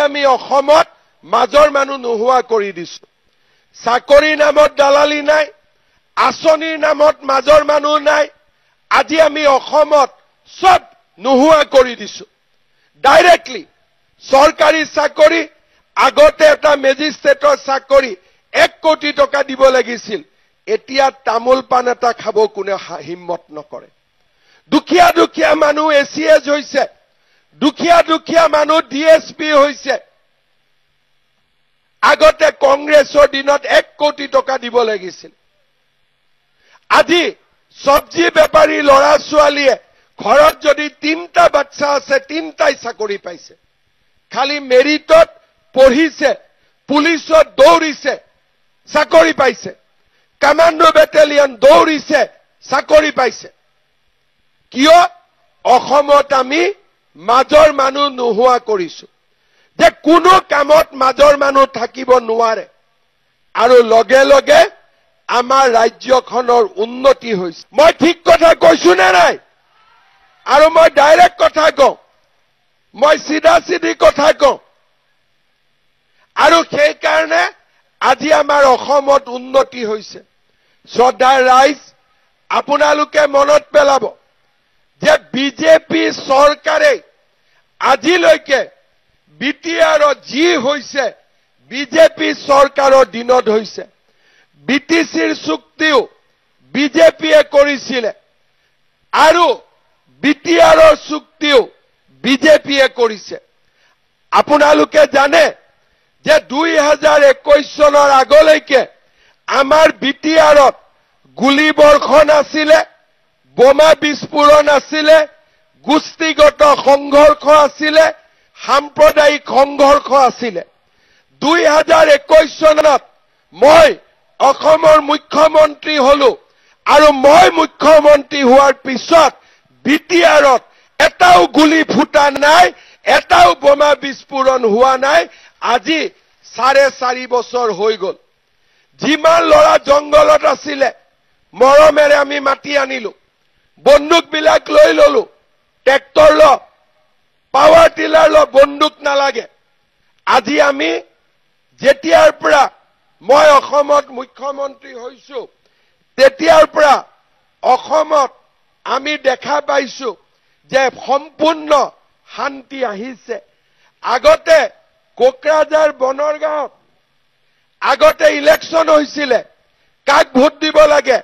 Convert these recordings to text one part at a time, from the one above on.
আমি অসমত মাজৰ মানুহ নোহোৱা কৰি দিছো চাকৰিৰ নামত দালালি নাই আঁচনিৰ নামত মাজৰ মানুহ নাই আজি আমি অসমত সব নোহোৱা কৰি দিছো ডাইৰেক্টলি চৰকাৰী চাকৰি আগতে এটা মেজিষ্ট্ৰেটৰ চাকৰি 1 কোটি টকা দিব লাগিছিল এতিয়া তামোল পান এটা খাব কোনে হিম্মত নকৰে দুখীয়া দুখীয়া মানুহ এসিএস হৈছে দুখীয়া মানুহ ডিএসপি হৈছে আগতে কংগ্ৰেছৰ দিনত 1 কোটি টকা দিব লাগিছিল আজি সবজি বেপাৰী লৰা ছোৱালীয়ে ঘৰত যদি 3টা বাচ্চা আছে 3টাই চাকৰি পাইছে খালি মেৰিটত পঢ়িছে পুলিচত দৌৰিছে চাকৰি পাইছে কমান্ডো বেটেলিয়ন দৌৰিছে চাকৰি পাইছে কিয় অসমত আমি মাজৰ মানুহ নোহোৱা কৰিছো যে কোনো কামত মাজৰ মানুহ থাকিব নোৱাৰে আৰু লগে লগে আমাৰ ৰাজ্যখনৰ উন্নতি হৈছে মই ঠিক কথা কৈছো নে নাই আৰু মই ডাইৰেক্ট কথা কওঁ মই সিধা কথা কওঁ আৰু সেই কাৰণে আজি আমাৰ অসমত উন্নতি হৈছে শ্ৰদ্ধাৰ ৰাইজ আপোনালোকে মনত পেলাব যে বিজেপি চৰকাৰে আজিলৈকে বিটিআৰৰ যি হৈছে বিজেপি চৰকাৰৰ দিনত হৈছে বিটিচিৰ চুক্তিও বিজেপিয়ে কৰিছিল আৰু বিটিআৰৰ চুক্তিও বিজেপিয়ে কৰিছে আপোনালোকে জানে যে 2021 চনৰ আগলৈকে আমাৰ বিটিআৰত গুলি বৰ্ষণ আছিল বোমা বিস্ফোৰণ আছিল গোষ্ঠীগত সংঘৰ্ষ আছিল সাম্প্ৰদায়িক সংঘৰ্ষ আছিল 2021 চনত মই অসমৰ মুখ্যমন্ত্ৰী হলো আৰু মই মুখ্যমন্ত্ৰী হোৱাৰ পিছত বিটিআৰত এটাও গুলি ফুটা নাই এটাও বোমা বিস্ফোৰণ হোৱা নাই আজি 4.5 বছৰ হৈ গল যিমান লৰা জংগলত আছিল মৰমেৰে আমি মাটি আনিলো বন্দুক বিলাক লৈ ললো ট্ৰেক্টৰ ল পাৱাৰ টিলাৰ ল বন্দুক নালাগে আজি আমি যেতিয়াৰ পৰা মই অসমত মুখ্যমন্ত্ৰী হৈছো তেতিয়াৰ পৰা অসমত আমি দেখা পাইছো যে সম্পূৰ্ণ শান্তি আহিছে আগতে কোকৰাঝাৰ বনৰগাঁৱত আগতে ইলেকশন হৈছিল কাক ভোট দিব লাগে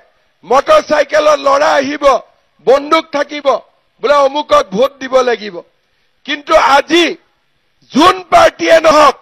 মটৰচাইকেলত লৰা আহিব বন্দুক থাকিব বোলে অমুকক ভোট দিব লাগিব কিন্তু আজি যোন পাৰ্টিয়ে নহওক